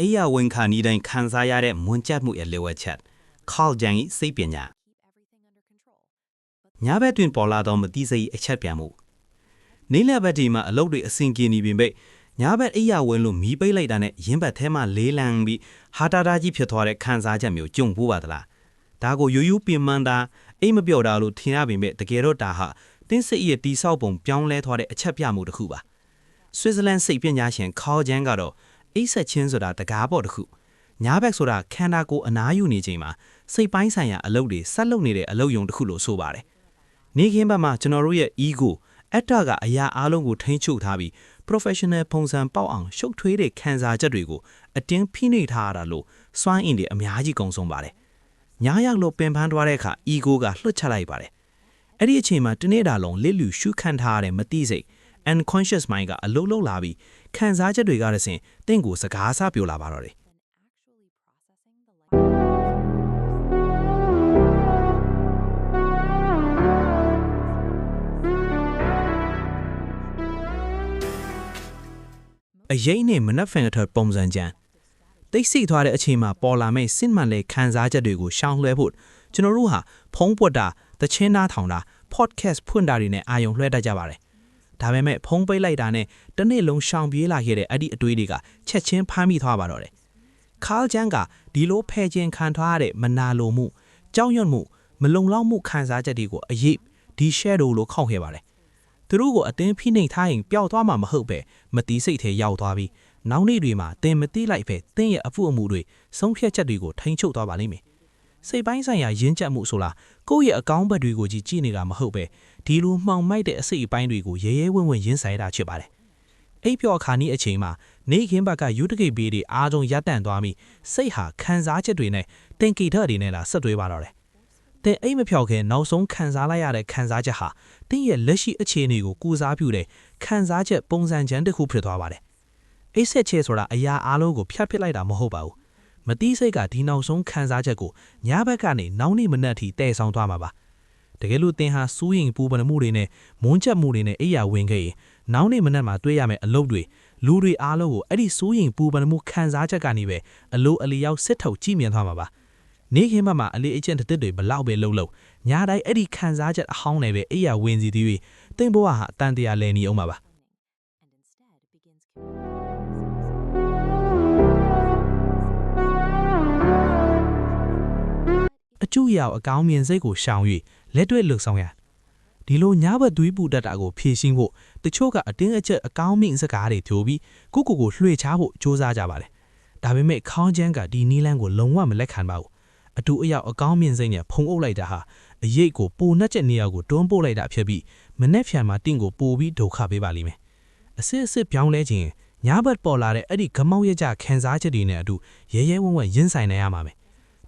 အေးရဝန်ခံနေတိုင်းခံစားရတဲ့မွန်ကျတ်မှုရဲ့လေဝက်ချက်ခေါ်ဂျန်၏စိတ်ပညာညာဘက်တွင်ပေါ်လာသောမတိစိတ်အချက်ပြန်မှုနေလဘက်ဒီမှာအလုပ်တွေအဆင်ပြေနေပြီမဲ့ညာဘက်အေးရဝင်လို့မီးပိတ်လိုက်တာနဲ့ရင်းဘက်ထဲမှာလေးလံပြီးဟာတာတာကြီးဖြစ်သွားတဲ့ခံစားချက်မျိုးကြုံဘူးပါသလားဒါကိုရိုးရိုးပင်မန်းတာအိမ်မပြော့တာလို့ထင်ရပေမဲ့တကယ်တော့ဒါဟာတင်းစိတ်ရဲ့တီဆောက်ပုံပြောင်းလဲသွားတဲ့အချက်ပြမှုတစ်ခုပါဆွစ်ဇာလန်စိတ်ပညာရှင်ခေါ်ဂျန်ကတော့အိဆက်ချင်းဆိုတာတကားပေါ်တစ်ခုညာဘက်ဆိုတာခန္ဓာကိုယ်အနားယူနေချိန်မှာစိတ်ပိုင်းဆိုင်ရာအလုပ်တွေဆက်လုပ်နေတဲ့အလုပ်ယုံတစ်ခုလို့ဆိုပါတယ်နေခင်းဘက်မှာကျွန်တော်တို့ရဲ့ ego အတ္တကအရာအလုံးကိုထိန်းချုပ်ထားပြီး professional ပုံစံပေါက်အောင်ရှုပ်ထွေးတဲ့ခံစားချက်တွေကိုအတင်းဖိနှိပ်ထားရတာလို့စွမ်းအင်တွေအများကြီးကုန်ဆုံးပါတယ်ညာရောက်လို့ပင်ပန်းသွားတဲ့အခါ ego ကလွှတ်ချလိုက်ပါတယ်အဲ့ဒီအချိန်မှာတနေ့တာလုံးလစ်လူရှုခန့်ထားရတဲ့မတိစိတ် unconscious mind ကအလုံးလုံးလာပြီးခံစားချက်တွေကတည်းကတင့်ကိုစကားစားပြောလာပါတော့တယ်အရေးနဲ့မနှက်ဖန်ထပုံစံကြံတိတ်ဆိတ်သွားတဲ့အချိန်မှာပေါ်လာမဲ့စစ်မှန်တဲ့ခံစားချက်တွေကိုရှောင်လွှဲဖို့ကျွန်တော်တို့ဟာဖုံးပွက်တာတချင်းနားထောင်တာ podcast ဖွင့်တာတွေနဲ့အာရုံလွှဲတတ်ကြပါတယ်ဒါပေမဲ့ဖုံးပိတ်လိုက်တာနဲ့တနေ့လုံးရှောင်ပြေးလာခဲ့တဲ့အဲ့ဒီအတွေးတွေကချက်ချင်းဖမ်းမိသွားပါတော့တယ်ကားဂျန်ကဒီလိုဖဲခြင်းခံထားရတဲ့မနာလိုမှုကြောက်ရွံ့မှုမလုံလောက်မှုခံစားချက်တွေကိုအရေးဒီ shadow လို့ခေါက်ခဲ့ပါတယ်သူတို့ကိုအတင်းဖိနှိပ်ထားရင်ပျောက်သွားမှာမဟုတ်ပဲမတီးစိတ်ထဲရောက်သွားပြီးနောက်နေ့တွေမှာတင်မတီးလိုက်ပဲတင်းရဲ့အဖို့အမှုတွေဆုံးဖြတ်ချက်တွေကိုထိန်းချုပ်သွားပါလိမ့်မယ်စိတ်ပိုင်းဆိုင်ရာရင်းချက်မှုဆိုလားကိုယ့်ရဲ့အကောင်းဘက်တွေကိုကြည့်နေတာမဟုတ်ပဲဒီလိုမှောင်မိုက်တဲ့အစိတ်အပိုင်းတွေကိုရဲရဲဝံ့ဝံ့ရင်းဆိုင်တာဖြစ်ပါတယ်အိပ်ပျော်ခါနီးအချိန်မှာနေခင်းဘက်ကယူတကိတ်ဘေးတွေအားလုံးရပ်တန့်သွားပြီးစိတ်ဟာခံစားချက်တွေနဲ့တင်ကိထတွေနဲ့လာဆက်သွေးပါတော့တယ်တင်အိမ်မဖြောက်ခင်နောက်ဆုံးခံစားလိုက်ရတဲ့ခံစားချက်ဟာတင်းရဲ့လက်ရှိအခြေအနေကိုကိုစားပြုတဲ့ခံစားချက်ပုံစံချမ်းတစ်ခုဖြစ်သွားပါတယ်အိပ်ဆက်ချဲဆိုတာအရာအားလုံးကိုဖျက်ပစ်လိုက်တာမဟုတ်ပါဘူးမတိစိတ်ကဒီနောက်ဆုံးခံစားချက်ကိုညဘက်ကနေနောက်နေ့မနက်ထိတည်ဆောင်သွားမှာပါတကယ်လို့တင်ဟာစူးရင်ပူပန်မှုတွေနဲ့မွန်းချက်မှုတွေနဲ့အိယာဝင်ခဲ့ရင်နောက်နေ့မနက်မှာတွေ့ရမယ့်အလုပ်တွေလူတွေအားလုံးကိုအဲ့ဒီစူးရင်ပူပန်မှုခံစားချက်ကနေပဲအလိုအလျောက်စစ်ထုတ်ကြည့်မြင်သွားမှာပါနေခင်းဘက်မှာအလေးအကျင့်တစ်တွေဘလောက်ပဲလှုပ်ညာတိုင်းအဲ့ဒီခံစားချက်အဟောင်းနဲ့ပဲအိယာဝင်စီသည်တင်ဘဝဟာအတန်တရာလဲနေအောင်ပါအကျူရောက်အကောင်းမြင်စိတ်ကိုရှောင်၍လက်တွေ့လှုပ်ဆောင်ရဒီလိုညာဘက်သွေးပူတတ်တာကိုဖြည့်ရှင်းဖို့တချို့ကအတင်းအကျပ်အကောင်းမြင်စကားတွေထိုးပြီးကိုလွှေချဖို့စ조사ကြပါတယ်ဒါပေမဲ့ခေါင်းချမ်းကဒီနီးလန်းကိုလုံးဝမလက်ခံပါဘူးအတူအရောက်အကောင်းမြင်စိတ်နဲ့ဖုံအုပ်လိုက်တာဟာအရေးကိုပိုနှက်ချက်နေရာကိုတွန်းပို့လိုက်တာဖြစ်ပြီးမနှက်ဖြန်မှာတင့်ကိုပိုပြီးဒုက္ခပေးပါလိမ့်မယ်အစစ်အစစ်ပြောင်းလဲခြင်းညာဘက်ပေါ်လာတဲ့အဲ့ဒီဂမောက်ရကြခံစားချက်တွေနဲ့အတူရဲရဲဝံ့ဝံ့ရင်ဆိုင်နိုင်ရမှာမယ်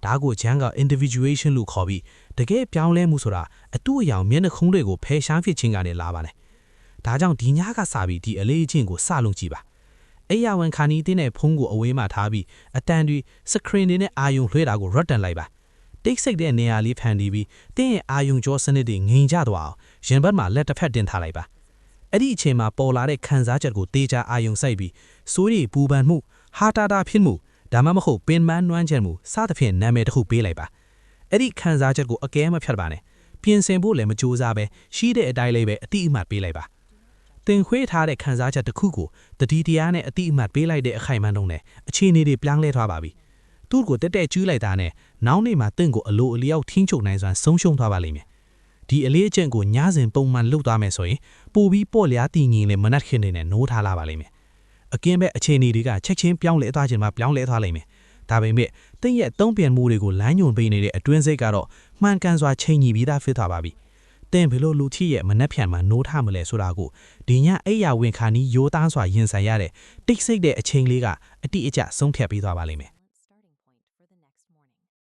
ဒါကိုဂျန်က individuation လို့ခေါ်ပြီးတကယ်ပြောင်းလဲမှုဆိုတာအတူအယောင်မျက်နှာခုံးတွေကိုဖယ်ရှားဖြစ်ခြင်းကနေလာပါလေဒါကြောင့်ဒီညကစပြီးဒီအလေးအကျင့်ကိုစလုံးကြည့်ပါအိယာဝန်ခါနီတင်းတဲ့ဖုံးကိုအဝေးမှာထားပြီးအတန်တွေ screen တွေနဲ့အာယုံလွှဲတာကို rotten လိုက်ပါတိတ်ဆိတ်တဲ့နေရာလေးဖန်တီးပြီးတင်းရဲ့အာယုံကြောစနစ်တွေငြိမ်ကျသွားအောင်ရင်ဘတ်မှာလက်တစ်ဖက်တင်ထားလိုက်ပါအဲ့ဒီအချိန်မှာပေါ်လာတဲ့ခံစားချက်ကိုတေးချအာယုံစိုက်ပြီးစိုးရိမ်ပူပန်မှုဟာတာတာဖြစ်မှုဒါမှမဟုတ်ပင်မနွမ်းချင်မှုစသဖြင့်နာမည်တစ်ခုပေးလိုက်ပါအဲ့ဒီခံစားချက်ကိုအကဲမဖြတ်ပါနဲ့ပြင်ဆင်ဖို့လည်းမကြိုးစားပဲရှိတဲ့အတိုင်းလေးပဲအတိအမှတ်ပေးလိုက်ပါတင်ခွေးထားတဲ့ခံစားချက်တစ်ခုကိုတတိတရားနဲ့အတိအမှတ်ပေးလိုက်တဲ့အခိုင်အမာတုံးနဲ့အခြေအနေတွေပြောင်းလဲသွားပါပြီသူ့ကိုတက်တက်ကျူးလိုက်တာနဲ့နောက်နေ့မှာတင့်ကိုအလိုအလျောက်ထင်းချုပ်နိုင်စွာဆုံးရှုံးသွားပါလိမ့်မယ်ဒီအလေးအကျင့်ကိုညစဉ်ပုံမှန်လုပ်သွားမယ်ဆိုရင်ပိုပြီးပေါ့လျားတည်ငြိမ်နဲ့မနှက်ခင်တွေနဲ့နိုးထားလာပါလိမ့်မယ်အကင်းပဲအခြေအနေတွေကချက်ချင်းပြောင်းလဲသွားခြင်းမှာပြောင်းလဲသွားလိမ့်မယ်ဒါပေမဲ့တင့်ရဲ့တုံးပြန်မှုတွေကိုလမ်းညွှန်ပေးနေတဲ့အတွင်းစိတ်ကတော့မှန်ကန်စွာချိန်ညီပြီးသားဖြစ်သွားပါပြီတင်ဘယ်လိုလူထီရဲ့မနှက်ဖြန်မှာနိုးထားမလဲဆိုတာကိုဒီညအိယာဝင်ခါနီးရိုးသားစွာရင်ဆိုင်ရတဲ့တိတ်ဆိတ်တဲ့အချိန်လေးကအတိအကျဆုံးဖြတ်ပေးသွားပါလိမ့်မယ်